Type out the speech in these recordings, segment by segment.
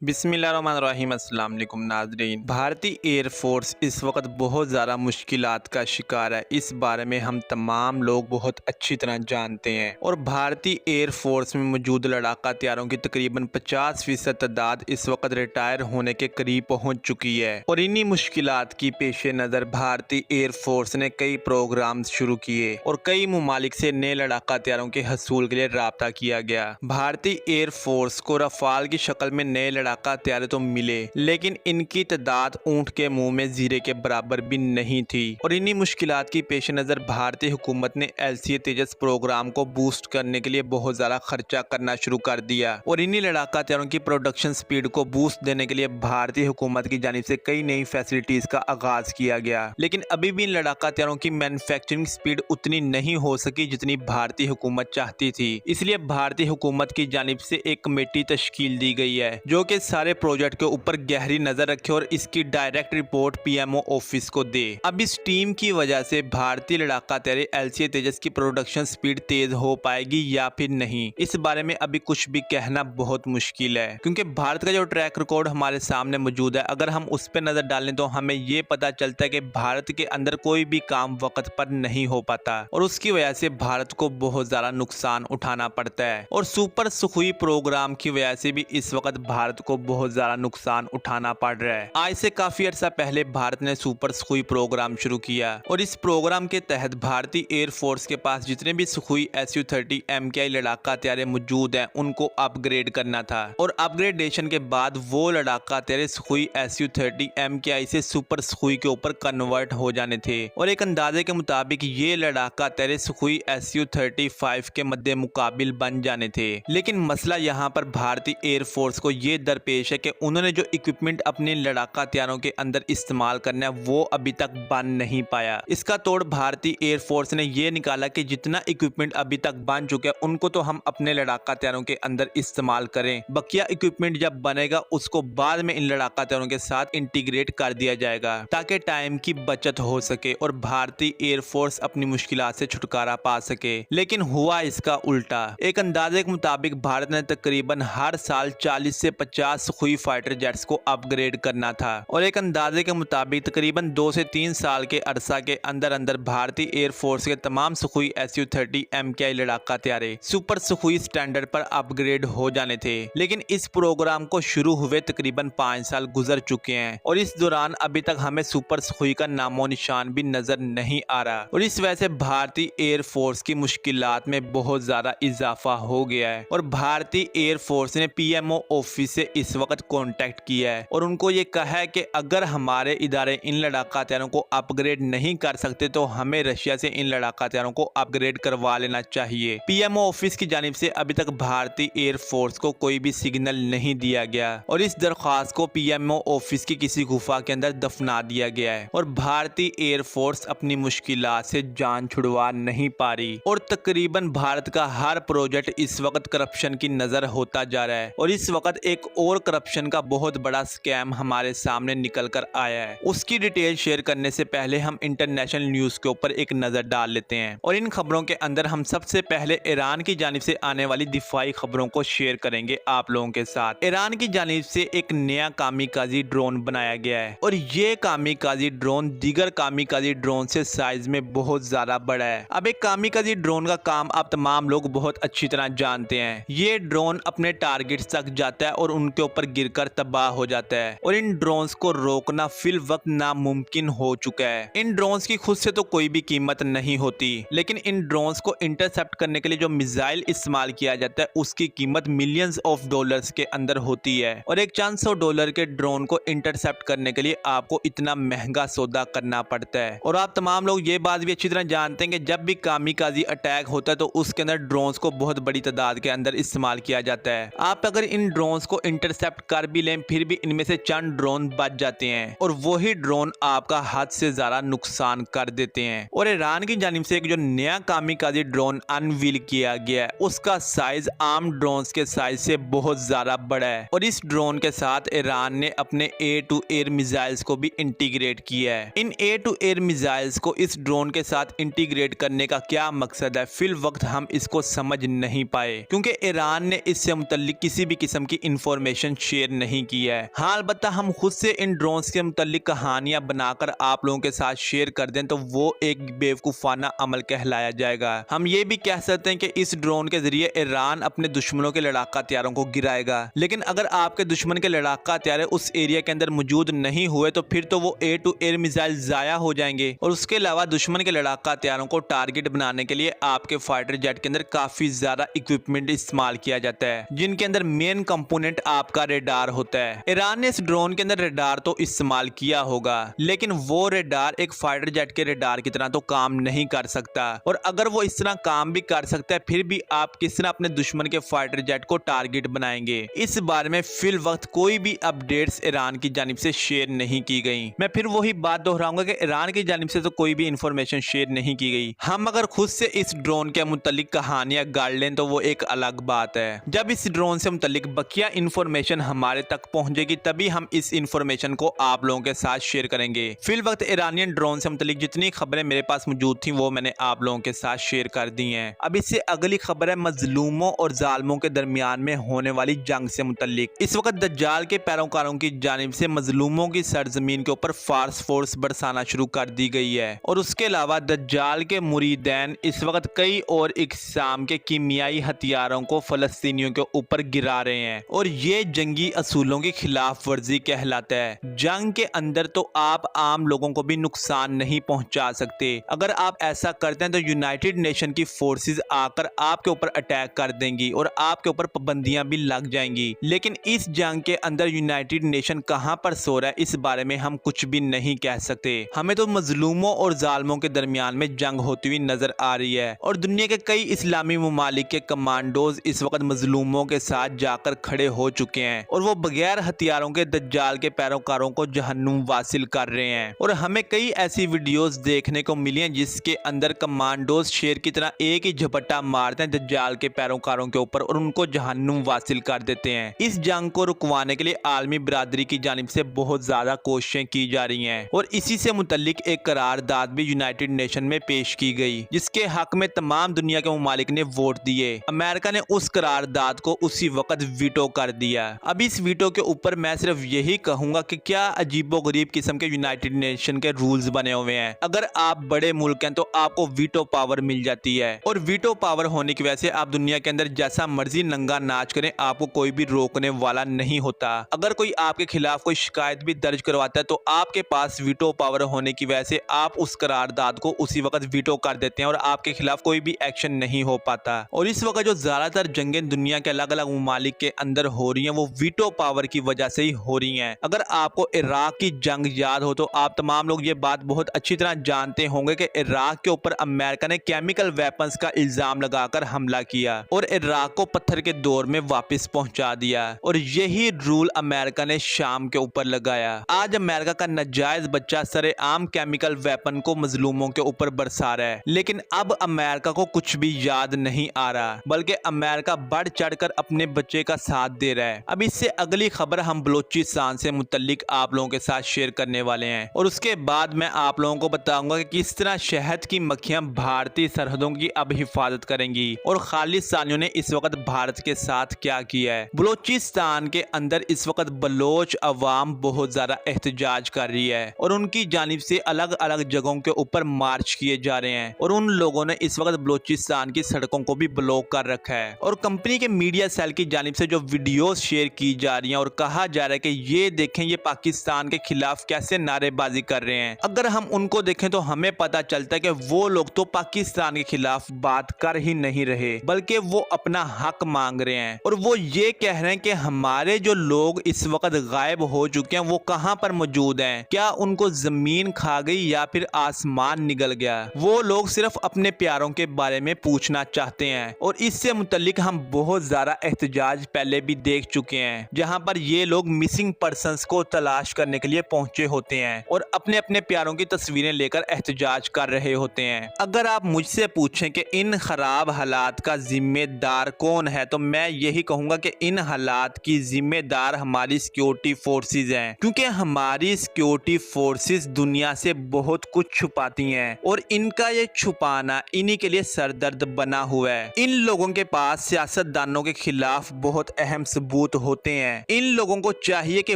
बिस्मिल्लाहिर्रहमानिर्रहीम। अस्सलाम वालेकुम नाज़रीन। भारतीय एयरफोर्स इस वक्त बहुत ज़्यादा मुश्किलात का शिकार है। इस बारे में हम तमाम लोग बहुत अच्छी तरह जानते हैं और भारतीय एयरफोर्स में मौजूद लड़ाका तैयारों की तकरीबन 50% तादाद इस वक्त रिटायर होने के करीब पहुंच चुकी है और इन्हीं मुश्किलात की पेश नज़र भारतीय एयरफोर्स ने कई प्रोग्राम शुरू किए और कई ममालिक से नए लड़ाका तैयारों के हसूल के लिए राब्ता किया गया। भारतीय एयरफोर्स को रफाल की शक्ल में नए लड़ाका तैयारे तो मिले, लेकिन इनकी तादाद ऊंट के मुंह में जीरे के बराबर भी नहीं थी और इन्हीं मुश्किलात की पेश नज़र भारतीय हुकूमत ने LCA तेजस प्रोग्राम को बूस्ट करने के लिए बहुत ज़्यादा खर्चा करना शुरू कर दिया और इन्हीं लड़ाका तैयारों की प्रोडक्शन स्पीड को बूस्ट देने के लिए भारतीय हुकूमत की जानिब से कई नई फैसिलिटीज़ का आगाज किया गया। लेकिन अभी भी इन लड़ाका तैयारों की मैन्युफैक्चरिंग स्पीड उतनी नहीं हो सकी जितनी भारतीय हुकूमत चाहती थी। इसलिए भारतीय हुकूमत की जानिब से एक कमेटी तश्कील दी गई है जो कि सारे प्रोजेक्ट के ऊपर गहरी नजर रखे और इसकी डायरेक्ट रिपोर्ट PMO ऑफिस को दे। अब इस टीम की वजह से भारतीय लड़ाका तैयारे LCA तेजस की प्रोडक्शन स्पीड तेज हो पाएगी या फिर नहीं, इस बारे में अभी कुछ भी कहना बहुत मुश्किल है, क्योंकि भारत का जो ट्रैक रिकॉर्ड हमारे सामने मौजूद है, अगर हम उस पर नजर डालें तो हमें ये पता चलता है कि भारत के अंदर कोई भी काम वक्त पर नहीं हो पाता और उसकी वजह से भारत को बहुत ज्यादा नुकसान उठाना पड़ता है और सुपर सुखोई प्रोग्राम की वजह से भी इस वक्त भारत को बहुत ज्यादा नुकसान उठाना पड़ रहा है। आज से काफी अर्सा पहले भारत ने सुपर सुखोई प्रोग्राम शुरू किया और इस प्रोग्राम के तहत भारतीय एयरफोर्स के पास जितने भी सुखोई Su-30 MKI लड़ाका तैयारे मौजूद हैं उनको अपग्रेड करना था और अपग्रेडेशन के बाद वो लड़ाका तैयारे सुखोई Su-30 MKI से सुपर सुखोई के ऊपर कन्वर्ट हो जाने थे और एक अंदाजे के मुताबिक ये लड़ाका तैयारे सुखोई Su-35 के मद्दे मुकाबिल बन जाने थे। लेकिन मसला यहाँ पर भारतीय एयरफोर्स को ये दरपेश है कि उन्होंने जो इक्विपमेंट अपने लड़ाका तैयारों के अंदर इस्तेमाल करना है वो अभी तक बन नहीं पाया। इसका तोड़ भारतीय एयरफोर्स ने ये निकाला कि जितना इक्विपमेंट अभी तक बन चुके हैं उनको तो हम अपने लड़ाका तैयारों के अंदर इस्तेमाल करें, बकिया इक्विपमेंट जब बनेगा उसको बाद में इन लड़ाका तैयारों के साथ इंटीग्रेट कर दिया जाएगा ताकि टाइम की बचत हो सके और भारतीय एयरफोर्स अपनी मुश्किलात से छुटकारा पा सके। लेकिन हुआ इसका उल्टा। एक अंदाजे के मुताबिक भारत ने तकरीबन हर साल 40 से 50 सुखोई फाइटर जेट्स को अपग्रेड करना था और एक अंदाजे के मुताबिक तकरीबन 2 से 3 साल के अरसा के अंदर अंदर भारतीय एयरफोर्स के तमाम सुखोई Su-30 MKI लड़ाका तैयारे सुपर सुखोई स्टैंडर्ड पर अपग्रेड हो जाने थे। लेकिन इस प्रोग्राम को शुरू हुए तकरीबन 5 साल गुजर चुके हैं और इस दौरान अभी तक हमें सुपर सुखोई का नामो निशान भी नजर नहीं आ रहा और इस वजह से भारतीय एयरफोर्स की मुश्किलात में बहुत ज्यादा इजाफा हो गया है और भारतीय एयरफोर्स ने PMO ऑफिस से इस वक्त कांटेक्ट किया है और उनको ये कहा है कि अगर हमारे इदारे इन लड़ाका तैयारों को अपग्रेड नहीं कर सकते तो हमें रशिया से इन लड़ाका तैयारों को अपग्रेड करवा लेना चाहिए। PMO ऑफिस की जानिब से अभी तक भारतीय एयरफोर्स को कोई भी सिग्नल नहीं दिया गया और इस दरख्वास्त को PMO ऑफिस की किसी गुफा के अंदर दफना दिया गया है और भारतीय एयरफोर्स अपनी मुश्किलात से जान छुड़वा नहीं पा रही और तकरीबन भारत का हर प्रोजेक्ट इस वक्त करप्शन की नजर होता जा रहा है और इस वक्त एक और करप्शन का बहुत बड़ा स्कैम हमारे सामने निकल कर आया है। उसकी डिटेल शेयर करने से पहले हम इंटरनेशनल न्यूज के ऊपर एक नजर डाल लेते हैं और इन खबरों के अंदर हम सबसे पहले ईरान की जानिब से आने वाली दिफाई खबरों को शेयर करेंगे आप लोगों के साथ। ईरान की जानिब से एक नया कामिकाजी ड्रोन बनाया गया है और ये कामिकाजी ड्रोन दीगर कामिकाजी ड्रोन से साइज में बहुत ज्यादा बड़ा है। अब एक कामिकाजी ड्रोन का काम आप तमाम लोग बहुत अच्छी तरह जानते हैं। ये ड्रोन अपने टारगेट्स तक जाता है और उनके ऊपर गिरकर तबाह हो जाता है और इन ड्रोन्स को रोकना फिल वक्त नामुमकिन हो चुका है। इन ड्रोन्स की खुद से तो कोई भी कीमत नहीं होती, लेकिन इन ड्रोन्स को इंटरसेप्ट करने के लिए जो मिसाइल इस्तेमाल किया जाता है उसकी कीमत मिलियंस ऑफ डॉलर्स के अंदर होती है और एक चंद सौ डॉलर के ड्रोन को इंटरसेप्ट करने के लिए आपको इतना महंगा सौदा करना पड़ता है। और आप तमाम लोग ये बात भी अच्छी तरह जानते हैं कि जब भी कामिकाजी अटैक होता है तो उसके अंदर ड्रोन्स को बहुत बड़ी तादाद के अंदर इस्तेमाल किया जाता है। आप अगर इन ड्रोन्स को इंटरसेप्ट कर भी लें फिर भी इनमें से चंद ड्रोन बच जाते हैं और वही ड्रोन आपका हद से ज्यादा नुकसान कर देते हैं। और ईरान की जानिब से एक जो नया कामिकाजी ड्रोन अनवील किया गया है उसका साइज आम ड्रोन्स के साइज से बहुत ज्यादा बड़ा है और इस ड्रोन के साथ ईरान ने अपने एयर टू एयर मिसाइल्स को भी इंटीग्रेट किया है। इन एयर टू एयर मिसाइल्स को इस ड्रोन के साथ इंटीग्रेट करने का क्या मकसद है फिल वक्त हम इसको समझ नहीं पाए, क्योंकि ईरान ने इससे मुतल्लिक किसी भी किस्म की इंफॉर्मेशन इंफॉर्मेशन शेयर नहीं की है। हाँ, अलबत्ता हम खुद से इन ड्रोन्स के मुतालिक कहानियां बनाकर आप लोगों के साथ शेयर कर दें तो वो एक बेवकूफ़ाना अमल कहलाया जाएगा। हम ये भी कह सकते हैं कि इस ड्रोन के जरिए ईरान अपने दुश्मनों के लड़ाका हथियारों को गिराएगा, लेकिन अगर आपके दुश्मन के लड़ाका हथियार उस एरिया के अंदर मौजूद नहीं हुए तो फिर तो वो एयर टू एयर मिसाइल जाया हो जाएंगे। और उसके अलावा दुश्मन के लड़ाका हथियारों को टारगेट बनाने के लिए आपके फाइटर जेट के अंदर काफी ज्यादा इक्विपमेंट इस्तेमाल किया जाता है, जिनके अंदर मेन कंपोनेंट आपका रेडार होता है। ईरान ने इस ड्रोन के अंदर रेडार तो इस्तेमाल किया होगा, लेकिन वो रेडार एक फाइटर जेट के रेडार की तरह तो काम नहीं कर सकता। और अगर वो इस तरह काम भी कर सकता है फिर भी आप किस तरह अपने दुश्मन के फाइटर जेट को टारगेट बनाएंगे, इस बारे में फिल वक्त कोई भी अपडेट्स ईरान की जानिब से शेयर नहीं की गई। मैं फिर वही बात दोहराऊंगा कि ईरान की जानिब से तो कोई भी इंफॉर्मेशन शेयर नहीं की गई। हम अगर खुद से इस ड्रोन के मुतालिक कहानियां गाड़ लें तो वो एक अलग बात है। जब इस ड्रोन से मुतालिक बकिया इंफॉर्मेशन हमारे तक पहुंचेगी तभी हम इस इंफॉर्मेशन को आप लोगों के साथ शेयर करेंगे। फिल वक्त ईरानियन ड्रोन से मुतालिक जितनी खबरें मेरे पास मौजूद थी वो मैंने आप लोगों के साथ शेयर कर दी हैं। अब इससे अगली खबर है मजलूमों और जालिमों के दरमियान में होने वाली जंग से मुतालिक। इस वक्त दज्जाल के पैरोकारों की जानिब से मजलूमों की सरजमीन के ऊपर फार्स फोर्स बरसाना शुरू कर दी गई है और उसके अलावा दज्जाल के मुरीदैन इस वक्त कई और इक़साम के कीमियाई हथियारों को फलस्तीनियों के ऊपर गिरा रहे हैं और ये जंगी असूलों की खिलाफ वर्जी कहलाता है। जंग के अंदर तो आप आम लोगों को भी नुकसान नहीं पहुंचा सकते। अगर आप ऐसा करते हैं तो यूनाइटेड नेशन की फोर्सेस आकर आपके ऊपर अटैक कर देंगी और आपके ऊपर पाबंदियां भी लग जाएंगी। लेकिन इस जंग के अंदर यूनाइटेड नेशन कहां पर सो रहा है इस बारे में हम कुछ भी नहीं कह सकते। हमें तो मजलूमों और जालिमों के दरमियान में जंग होती हुई नजर आ रही है और दुनिया के कई इस्लामी ममालिक के कमांडोज इस वक्त मजलूमों के साथ जाकर खड़े हो चुके हैं और वो बगैर हथियारों के दज्जाल के पैरोकारों को जहन्नुम वासिल कर रहे हैं। और हमें कई ऐसी वीडियोस देखने को मिली हैं जिसके अंदर कमांडोज शेर की तरह एक ही झपट्टा मारते हैं दज्जाल के पैरोकारों के ऊपर और उनको जहन्नुम वासिल कर देते हैं। इस जंग को रुकवाने के लिए आलमी बिरादरी की जानिब से बहुत ज्यादा कोशिशें की जा रही हैं और इसी से मुतल्लिक एक करारदाद भी यूनाइटेड नेशन में पेश की गई जिसके हक में तमाम दुनिया के ममालिक ने वोट दिए। अमेरिका ने उस करारदाद को उसी वक्त वीटो कर दिया। अब इस वीटो के ऊपर मैं सिर्फ यही कहूंगा कि क्या अजीबोगरीब किस्म के यूनाइटेड नेशन के रूल्स बने हुए हैं। अगर आप बड़े मुल्क हैं तो आपको वीटो पावर मिल जाती है और वीटो पावर होने की वजह से आप दुनिया के अंदर जैसा मर्जी नंगा नाच करें, आपको कोई भी रोकने वाला नहीं होता। अगर कोई आपके खिलाफ कोई शिकायत भी दर्ज करवाता है तो आपके पास वीटो पावर होने की वजह से आप उस करारदाद को उसी वक्त वीटो कर देते हैं और आपके खिलाफ कोई भी एक्शन नहीं हो पाता। और इस वक्त जो ज्यादातर जंगें दुनिया के अलग अलग ममालिक के अंदर हो रही हैं वो वीटो पावर की वजह से ही हो रही हैं। अगर आपको इराक की जंग याद हो तो आप तमाम लोग ये बात बहुत अच्छी तरह जानते होंगे कि इराक के ऊपर अमेरिका ने केमिकल वेपन्स का इल्जाम लगाकर हमला किया और इराक को पत्थर के दौर में वापस पहुंचा दिया और यही रूल अमेरिका ने शाम के ऊपर लगाया। आज अमेरिका का नाजायज बच्चा सरेआम केमिकल वेपन को मजलूमों के ऊपर बरसा रहा है, लेकिन अब अमेरिका को कुछ भी याद नहीं आ रहा, बल्कि अमेरिका बढ़ चढ़कर अपने बच्चे का साथ दे रहा है। अब इससे अगली खबर हम बलोचिस्तान से मुतल्लिक आप लोगों के साथ शेयर करने वाले हैं और उसके बाद मैं आप लोगों को बताऊंगा कि किस तरह शहद की मक्खियां भारतीय सरहदों की अब हिफाजत करेंगी और खालिस्तानियों ने इस वक्त भारत के साथ क्या किया है। बलोचिस्तान के अंदर इस वक्त बलोच अवाम बहुत ज्यादा एहतजाज कर रही है और उनकी जानिब से अलग अलग जगहों के ऊपर मार्च किए जा रहे हैं और उन लोगों ने इस वक्त बलोचिस्तान की सड़कों को भी ब्लॉक कर रखा है और कंपनी के मीडिया सेल की जानिब से जो वीडियोस शेयर की जा रही हैं और कहा जा रहा है कि ये देखें ये पाकिस्तान के खिलाफ कैसे नारेबाजी कर रहे हैं। अगर हम उनको देखें तो हमें पता चलता है कि वो लोग तो पाकिस्तान के खिलाफ बात कर ही नहीं रहे बल्कि वो अपना हक मांग रहे हैं और वो ये कह रहे हैं कि हमारे जो लोग इस वक्त गायब हो चुके हैं वो कहां पर मौजूद हैं, क्या उनको जमीन खा गई या फिर आसमान निगल गया। वो लोग सिर्फ अपने प्यारों के बारे में पूछना चाहते हैं और इससे मुतल्लिक हम बहुत ज्यादा एहतजाज पहले भी देख चुके हैं जहां पर ये लोग मिसिंग पर्संस को तलाश करने के लिए पहुंचे होते हैं और अपने अपने प्यारों की तस्वीरें लेकर एहतजाज कर रहे होते हैं। अगर आप मुझसे पूछें कि इन खराब हालात का जिम्मेदार कौन है तो मैं यही कहूंगा कि इन हालात की जिम्मेदार हमारी सिक्योरिटी फोर्सेस हैं, क्योंकि हमारी सिक्योरिटी फोर्सेस दुनिया से बहुत कुछ छुपाती हैं और इनका ये छुपाना इन्हीं के लिए सरदर्द बना हुआ है। इन लोगों के पास सियासतदानों के खिलाफ बहुत अहम सबूत सबूत होते हैं। इन लोगों को चाहिए कि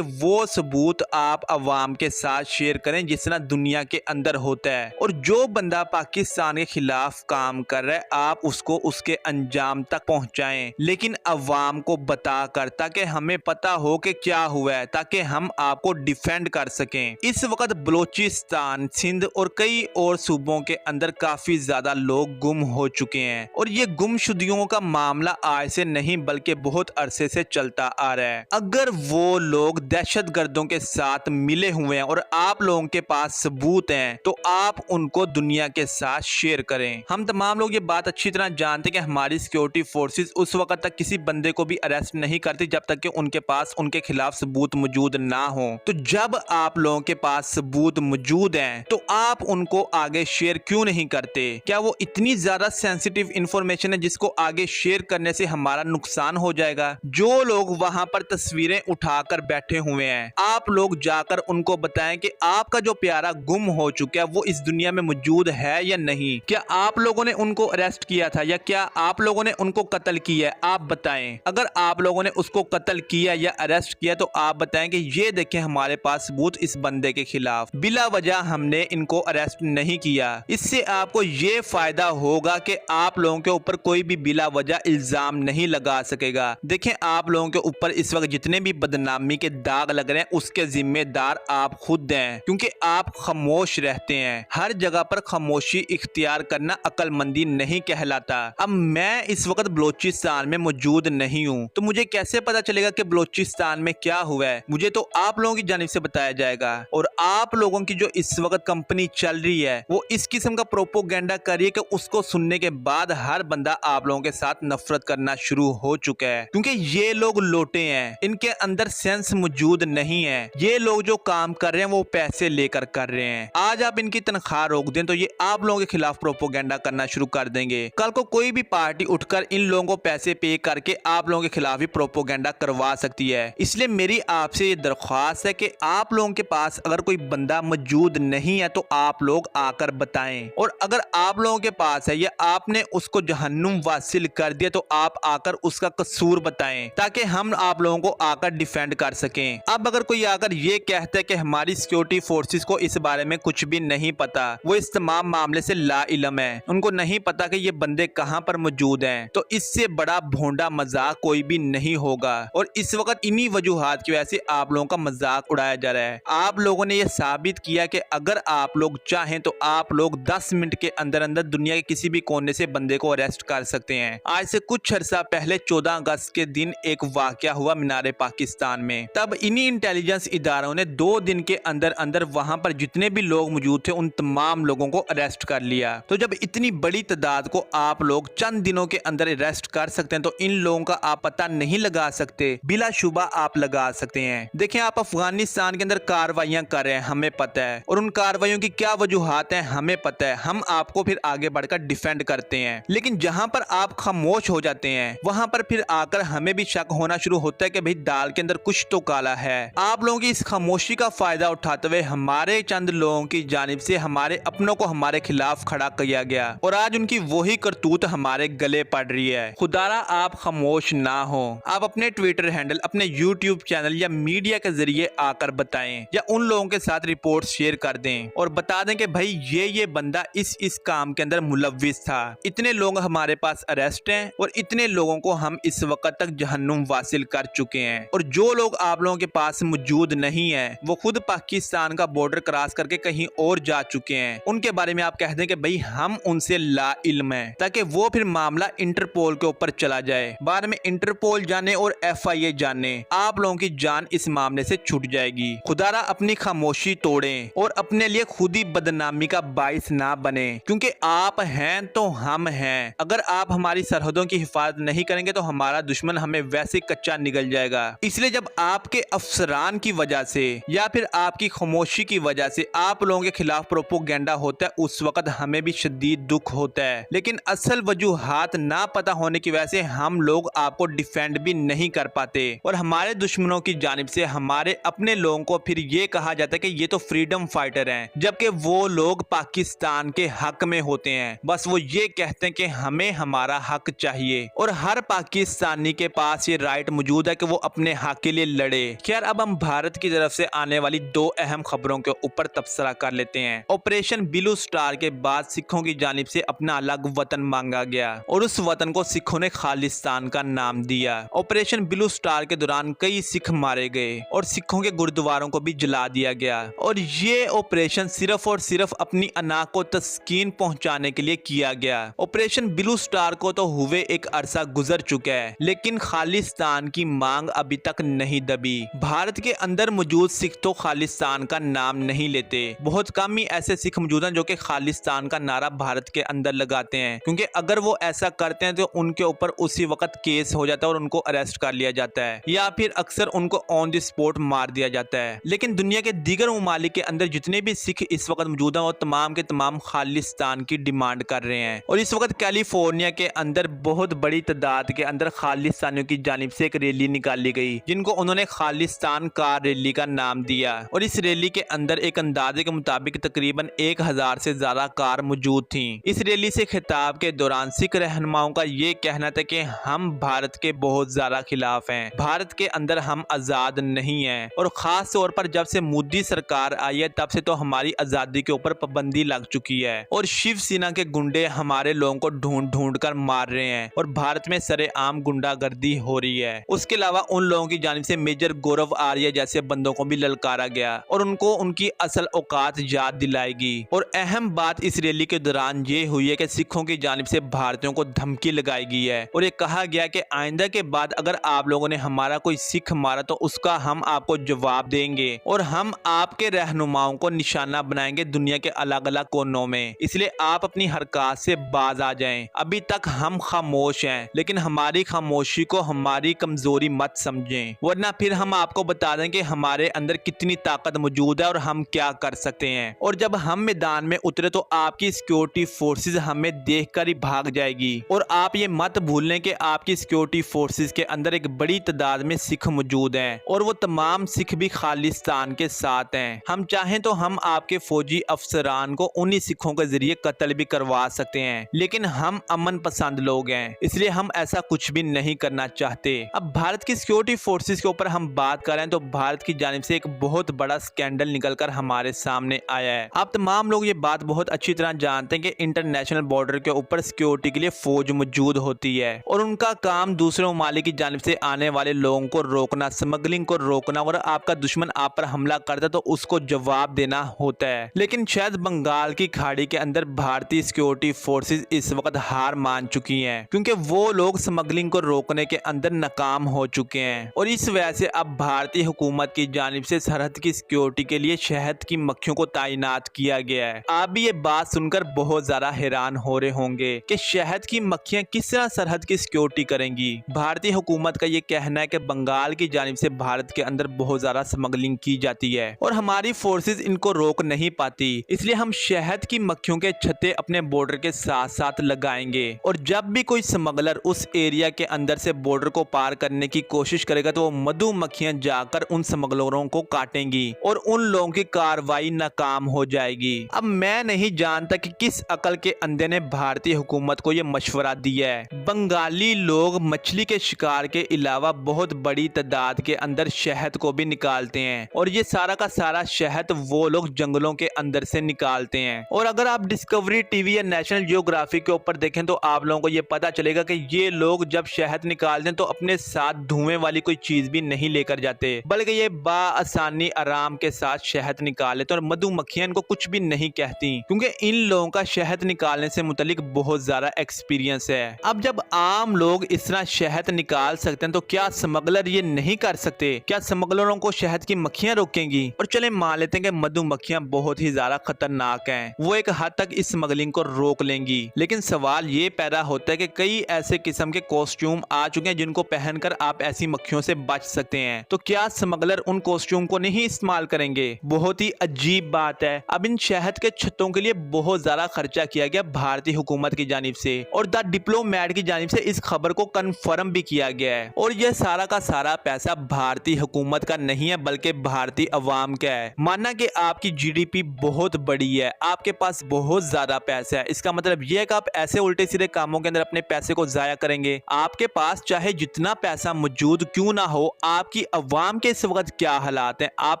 वो सबूत आप अवाम के साथ शेयर करें जिस तरह दुनिया के अंदर होता है, और जो बंदा पाकिस्तान के खिलाफ काम कर रहा है आप उसको उसके अंजाम तक पहुंचाएं, लेकिन अवाम को बता कर, ताकि हमें पता हो कि क्या हुआ है, ताकि हम आपको डिफेंड कर सकें। इस वक्त बलूचिस्तान, सिंध और कई और सूबों के अंदर काफी ज्यादा लोग गुम हो चुके हैं, और ये गुमशुदगियों का मामला आज से नहीं बल्कि बहुत अरसे से चलता आ रहा है। अगर वो लोग दहशतगर्दों के साथ मिले हुए हैं और आप लोगों के पास सबूत हैं तो आप उनको दुनिया के साथ शेयर करें। हम तमाम लोग ये बात अच्छी तरह जानते हैं कि हमारी सिक्योरिटी फोर्सेस उस वक्त तक किसी बंदे को भी अरेस्ट नहीं करती जब तक कि उनके पास उनके खिलाफ सबूत मौजूद ना हो। तो जब आप लोगों के पास सबूत मौजूद हैं तो आप उनको आगे शेयर क्यों नहीं करते? क्या वो इतनी ज्यादा सेंसिटिव इंफॉर्मेशन है जिसको आगे शेयर करने से हमारा नुकसान हो जाएगा? जो लोग वहां पर तस्वीरें उठाकर बैठे हुए हैं आप लोग जाकर उनको बताएं कि आपका जो प्यारा गुम हो चुका है वो इस दुनिया में मौजूद है या नहीं। क्या आप लोगों ने उनको अरेस्ट किया था या क्या आप लोगों ने उनको कत्ल किया है? आप बताएं। अगर आप लोगों ने उसको कत्ल किया या अरेस्ट किया तो आप बताएं कि ये देखें हमारे पास सबूत इस बंदे के खिलाफ, बिला वजह हमने इनको अरेस्ट नहीं किया। इससे आपको ये फायदा होगा कि आप लोगों के ऊपर कोई भी बिला वजह इल्जाम नहीं लगा सकेगा। देखें आप लोगों के ऊपर इस वक्त जितने भी बदनामी के दाग लग रहे हैं उसके जिम्मेदार आप खुद हैं, क्योंकि आप खामोश रहते हैं। हर जगह पर खामोशी इख्तियार करना अक्लमंदी नहीं कहलाता। अब मैं इस वक्त बलूचिस्तान में मौजूद नहीं हूँ तो मुझे कैसे पता चलेगा कि बलूचिस्तान में क्या हुआ है? मुझे तो आप लोगों की जानिब से बताया जाएगा। और आप लोगों की जो इस वक्त कंपनी चल रही है वो इस किस्म का प्रोपोगेंडा कर रही है कि उसको सुनने के बाद हर बंदा आप लोगों के साथ नफरत करना शुरू हो चुका है, क्योंकि ये लोग लोटे हैं, इनके अंदर सेंस मौजूद नहीं है। ये लोग जो काम कर रहे हैं वो पैसे लेकर कर रहे हैं। आज आप इनकी तनख्वाह रोक दें तो ये आप लोगों के खिलाफ प्रोपोगेंडा करना शुरू कर देंगे। कल को कोई भी पार्टी उठकर इन लोगों को पैसे पे करके आप लोगों के खिलाफ भी प्रोपोगेंडा करवा सकती है। इसलिए मेरी आपसे ये दरख्वास्त है कि आप लोगों के पास अगर कोई बंदा मौजूद नहीं है तो आप लोग आकर बताएं, और अगर आप लोगों के पास है या आपने उसको जहन्नुम वासिल कर दिया तो आप आकर उसका कसूर बताएं, ताकि हम आप लोगों को आकर डिफेंड कर सकें। अब अगर कोई आकर ये कहता है कि हमारी सिक्योरिटी फोर्सेस को इस बारे में कुछ भी नहीं पता, वो इस तमाम मामले से ला इल्म है, उनको नहीं पता कि ये बंदे कहां पर मौजूद हैं, तो इससे बड़ा भोंडा मजाक कोई भी नहीं होगा। और इस वक्त इन्हीं वजूहात की वजह से आप लोगों का मजाक उड़ाया जा रहा है। आप लोगों ने यह साबित किया कि अगर आप लोग चाहें तो आप लोग 10 मिनट के अंदर अंदर दुनिया के किसी भी कोने से बंदे को अरेस्ट कर सकते हैं। आज से कुछ अर्सा पहले 14 अगस्त के दिन एक वाकया हुआ मीनारे पाकिस्तान में। तब इन्हीं इंटेलिजेंस इदारों ने 2 दिन के अंदर अंदर वहां पर जितने भी लोग मौजूद थे उन तमाम लोगों को अरेस्ट कर लिया। तो जब इतनी बड़ी तादाद को आप लोग चंद दिनों के अंदर अरेस्ट कर सकते हैं तो इन लोगों का आप पता नहीं लगा सकते? बिला शुबा आप लगा सकते हैं। देखें आप अफगानिस्तान के अंदर कार्रवाइयां कर रहे हैं, हमें पता है, और उन कार्रवाइयों की क्या वजूहात हैं हमें पता है। हम आपको फिर आगे बढ़कर डिफेंड करते हैं, लेकिन जहां पर आप खामोश हो जाते हैं वहां पर फिर आकर हमें भी शक होना शुरू होता है कि भाई दाल के अंदर कुछ तो काला है। आप लोगों की इस खामोशी का फायदा उठाते हुए हमारे चंद लोगों की जानिब से हमारे अपनों को हमारे खिलाफ खड़ा किया गया, और आज उनकी वही करतूत हमारे गले पड़ रही है। खुदारा आप खामोश ना हो। आप अपने ट्विटर हैंडल, अपने यूट्यूब चैनल या मीडिया के जरिए आकर बताएं, या उन लोगों के साथ रिपोर्ट शेयर कर दें और बता दें कि भाई ये बंदा इस काम के अंदर मुलव्विस था। इतने लोग हमारे पास अरेस्ट हैं और इतने लोगों को हम इस वक्त तक जहन्नुम वासिल कर चुके हैं। और जो लोग आप लोगों के पास मौजूद नहीं है वो खुद पाकिस्तान का बॉर्डर क्रॉस करके कहीं और जा चुके हैं, उनके बारे में आप कह दें कि भाई हम उनसे ला इल्म है, ताकि वो फिर मामला इंटरपोल के ऊपर चला जाए। बाद में इंटरपोल जाने और FIA जाने, आप लोगों की जान इस मामले से छूट जाएगी। खुदारा अपनी खामोशी तोड़ें और अपने लिए खुद ही बदनामी का बाइस ना बने, क्योंकि आप हैं तो हम हैं। अगर आप हमारी सरहदों की हिफाजत नहीं करेंगे तो हमारा दुश्मन हमें वैसे कच्चा निगल जाएगा। इसलिए जब आपके अफसरान की वजह से या फिर आपकी खामोशी की वजह से आप लोगों के खिलाफ प्रोपोगेंडा होता है उस वक्त हमें भी शदीद दुख होता है, लेकिन असल वजूहात ना पता होने की वजह से हम लोग आपको डिफेंड भी नहीं कर पाते, और हमारे दुश्मनों की जानिब से हमारे अपने लोगों को फिर ये कहा जाता है कि ये तो फ्रीडम फाइटर हैं, जबकि वो लोग पाकिस्तान के हक में होते हैं। बस वो ये कहते हैं कि हमें हमारा हक चाहिए, और हर पाकिस्तानी के पास ये राइट राइट मौजूद है कि वो अपने हक के लिए लड़े। खैर अब हम भारत की तरफ से आने वाली दो अहम खबरों के ऊपर तबसरा कर लेते हैं। ऑपरेशन ब्लू स्टार के बाद सिखों की जानिब से अपना अलग वतन मांगा गया और उस वतन को सिखों ने खालिस्तान का नाम दिया। ऑपरेशन ब्लू स्टार के दौरान कई सिख मारे गए और सिखों के गुरुद्वारों को भी जला दिया गया और ये ऑपरेशन सिर्फ और सिर्फ अपनी अना को तस्कीन पहुंचाने के लिए किया गया। ऑपरेशन ब्लू स्टार को तो हुए एक अरसा गुजर चुका है, लेकिन खालिस्तान की मांग अभी तक नहीं दबी। भारत के अंदर मौजूद सिख तो खालिस्तान का नाम नहीं लेते। बहुत कम ही ऐसे सिख मौजूद हैं जो कि खालिस्तान का नारा भारत के अंदर लगाते हैं, क्योंकि अगर वो ऐसा करते हैं तो उनके ऊपर उसी वक्त केस हो जाता है और उनको अरेस्ट कर लिया जाता है या फिर अक्सर उनको ऑन द स्पॉट मार दिया जाता है। लेकिन दुनिया के दीगर ममालिक के अंदर जितने भी सिख इस वक्त मौजूद हैं वो तमाम के तमाम खालिस्तान की डिमांड कर रहे हैं और इस वक्त कैलिफोर्निया के अंदर बहुत बड़ी तादाद के अंदर खालिस्तानियों की जानिब से एक रैली निकाली गई जिनको उन्होंने खालिस्तान कार रैली का नाम दिया और इस रैली के अंदर एक अंदाजे के मुताबिक तकरीबन 1000 से ज्यादा कार मौजूद थी। इस रैली से खिताब के दौरान सिख रहनुमाओं का ये कहना था कि हम भारत के बहुत ज्यादा खिलाफ हैं, भारत के अंदर हम आजाद नहीं हैं और खास तौर पर जब से मोदी सरकार आई है तब से तो हमारी आजादी के ऊपर पाबंदी लग चुकी है और शिवसेना के गुंडे हमारे लोगों को ढूंढ ढूंढ कर मार रहे हैं और भारत में सरेआम गुंडागर्दी हो रही है। उसके अलावा उन लोगों की जानिब से मेजर गौरव आर्य जैसे बंदों को भी ललकारा गया और उनको उनकी असल औकात याद दिलाएगी। और अहम बात इस रैली के दौरान ये हुई है कि सिखों की जानिब से भारतीयों को धमकी लगाई गई है और ये कहा गया कि आइंदा के बाद अगर आप लोगों ने हमारा कोई सिख मारा तो उसका हम आपको जवाब देंगे और हम आपके रहनुमाओं को निशाना बनाएंगे दुनिया के अलग अलग कोनों में, इसलिए आप अपनी हरकत से बाज आ जाएं। अभी तक हम खामोश हैं, लेकिन हमारी खामोशी को हमारी कमजोरी मत समझें, वरना फिर हम आपको बता दें कि हमारे अंदर कितनी ताकत मौजूद है और हम क्या कर सकते हैं। और जब हम मैदान में उतरे तो आपकी सिक्योरिटी फोर्सेस हमें देखकर ही भाग जाएगी और आप ये मत भूलें कि आपकी सिक्योरिटी फोर्सेस के अंदर एक बड़ी तादाद में सिख मौजूद हैं और वो तमाम सिख भी खालिस्तान के साथ हैं। हम चाहें तो हम आपके फौजी अफसरान को उन्हीं सिखों के जरिए कत्ल भी करवा सकते हैं, लेकिन हम अमन पसंद लोग हैं, इसलिए हम ऐसा कुछ भी नहीं करना चाहते। अब भारत की सिक्योरिटी फोर्सेस के ऊपर हम बात करें तो भारत की जानिब से एक बहुत बड़ा स्कैंडल निकलकर हमारे सामने आया है। आप तमाम लोग ये बात बहुत अच्छी तरह जानते हैं कि इंटरनेशनल बॉर्डर के ऊपर सिक्योरिटी के लिए फौज मौजूद होती है और उनका काम दूसरे ममालिक की जानिब से आने वाले लोगों को रोकना, स्मगलिंग को रोकना और आपका दुश्मन आप पर हमला करता है तो उसको जवाब देना होता है। लेकिन शायद बंगाल की खाड़ी के अंदर भारतीय सिक्योरिटी फोर्सेस इस वक्त हार मान चुकी हैं, क्योंकि वो लोग स्मगलिंग को रोकने के अंदर नाकाम हो चुके हैं और इस वजह से अब भारतीय हुकूमत की जानिब से सरहद की सिक्योरिटी के लिए शहद की मक्खियों को तैनात किया गया है। आप भी ये बात सुनकर बहुत ज्यादा हैरान हो रहे होंगे कि शहद की मक्खियां किस तरह सरहद की सिक्योरिटी करेंगी। भारतीय हुकूमत का ये कहना है कि बंगाल की जानिब से भारत के अंदर बहुत ज्यादा स्मगलिंग की जाती है और हमारी फोर्सेस इनको रोक नहीं पाती, इसलिए हम शहद की मक्खियों के छत्ते अपने बॉर्डर के साथ साथ लगाएंगे और जब भी कोई स्मगलर उस एरिया के अंदर से बॉर्डर को पार करने की कोशिश करेगा तो वो मधुमक्खियां जाकर उन स्मगलरों को काटेंगी और उन लोगों की कार्रवाई नाकाम हो जाएगी। अब मैं नहीं जानता कि किस अकल के अंधे ने भारतीय हुकूमत को यह मशवरा दिया है। बंगाली लोग मछली के शिकार के अलावा बहुत बड़ी तादाद के अंदर शहद को भी निकालते हैं और ये सारा का सारा शहद वो लोग जंगलों के अंदर से निकालते हैं। और अगर आप डिस्कवरी टीवी या नेशनल जियोग्राफी के ऊपर देखें तो आप लोगों को ये पता चलेगा कि ये लोग जब शहद निकालते हैं तो अपने साथ धुएं वाली कोई चीज भी नहीं लेकर जाते, बल्कि ये बाआसानी आराम के साथ शहद निकाल लेते हैं और मधुमक्खियां इनको कुछ भी नहीं कहती, क्योंकि इन लोगों का शहद निकालने से मुतलिक बहुत ज्यादा एक्सपीरियंस है। अब जब आम लोग इस तरह शहद निकाल सकते हैं तो क्या स्मगलर ये नहीं कर सकते? क्या स्मगलरों को शहद की मक्खियां रोकेंगी? और चले मान लेते हैं कि मधुमक्खियां बहुत ही ज्यादा खतरनाक हैं, वो एक हद तक इस स्मगलिंग को रोक लेंगी, लेकिन सवाल ये पैदा होता है कि कई ऐसे किस्म के कॉस्ट्यूम आ चुके हैं जिनको पहनकर आप ऐसी मक्खियों से बच सकते हैं, तो क्या स्मगलर उन कॉस्ट्यूम को नहीं इस्तेमाल करेंगे? बहुत ही अजीब बात है। अब इन शहद के छत्तों के लिए बहुत ज्यादा खर्चा किया गया भारतीय हुकूमत की जानिब से और द डिप्लोमेट की जानिब से इस खबर को कंफर्म भी किया गया है और यह सारा का सारा पैसा भारतीय हुकूमत का नहीं है बल्कि भारतीय अवाम का है। माना कि आपकी जीडीपी बहुत बड़ी है, आपके पास बहुत ज्यादा पैसा है, इसका मतलब यह है कि आप ऐसे उल्टे सीधे कामों के अंदर अपने पैसे को जाया करेंगे। आपके पास चाहे जितनी कितना पैसा मौजूद क्यों ना हो, आपकी अवाम के इस वक्त क्या हालात हैं, आप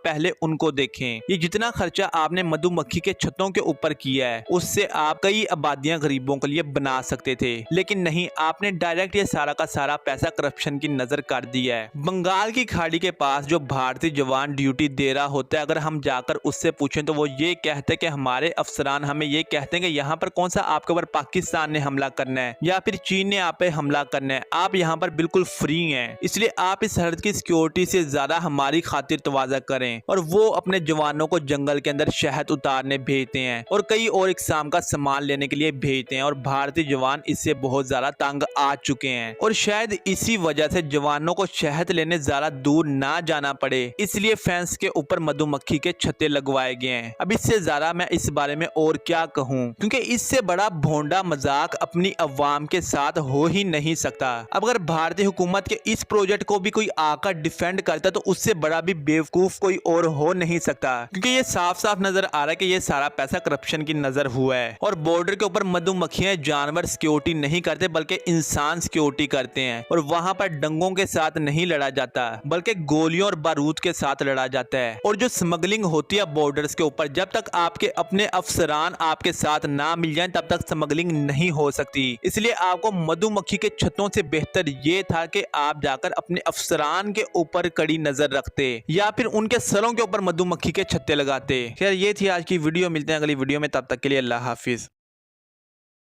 पहले उनको देखें। ये जितना खर्चा आपने मधुमक्खी के छतों के ऊपर किया है, उससे आप कई आबादियां गरीबों के लिए बना सकते थे, लेकिन नहीं, आपने डायरेक्ट ये सारा का सारा पैसा करप्शन की नजर कर दिया है। बंगाल की खाड़ी के पास जो भारतीय जवान ड्यूटी दे रहा होता है, अगर हम जाकर उससे पूछें तो वो ये कहते हैं कि हमारे अफसरान हमें ये कहते हैं कि यहाँ पर कौन सा आपके ऊपर पाकिस्तान ने हमला करना है या फिर चीन ने आप पे हमला करना है, आप यहाँ पर बिल्कुल फ्री हैं, इसलिए आप इस सरहद की सिक्योरिटी से ज्यादा हमारी खातिर तवाज़ा करें। और वो अपने जवानों को जंगल के अंदर शहद उतारने भेजते हैं और कई और इकसाम का सामान लेने के लिए भेजते हैं, और भारतीय जवान इससे बहुत ज्यादा तंग आ चुके हैं। और शायद इसी वजह से जवानों को शहद लेने ज्यादा दूर ना जाना पड़े, इसलिए फेंस के ऊपर मधुमक्खी के छत्ते लगवाए गए हैं। अब इससे ज्यादा मैं इस बारे में और क्या कहूँ, क्योंकि इससे बड़ा भोंडा मजाक अपनी अवाम के साथ हो ही नहीं सकता। अब अगर भारतीय हुकूमत के इस प्रोजेक्ट को भी कोई आकर डिफेंड करता तो उससे बड़ा भी बेवकूफ कोई और हो नहीं सकता, क्योंकि ये साफ साफ नजर आ रहा है कि ये सारा पैसा करप्शन की नजर हुआ है। और बॉर्डर के ऊपर मधुमक्खियां जानवर सिक्योरिटी नहीं करते बल्कि इंसान सिक्योरिटी करते हैं, और वहां पर डंगों के साथ नहीं लड़ा जाता बल्कि गोलियों और बारूद के साथ लड़ा जाता है। और जो स्मगलिंग होती है बॉर्डर्स के ऊपर, जब तक आपके अपने अफसरान आपके साथ ना मिल जाए तब तक स्मगलिंग नहीं हो सकती। इसलिए आपको मधुमक्खी के छत्तों से बेहतर ये था कि आप जाकर अपने अफसरान के ऊपर कड़ी नजर रखते या फिर उनके सरों के ऊपर मधुमक्खी के छत्ते लगाते। खैर, ये थी आज की वीडियो, मिलते हैं अगली वीडियो में, तब तक के लिए अल्लाह हाफिज।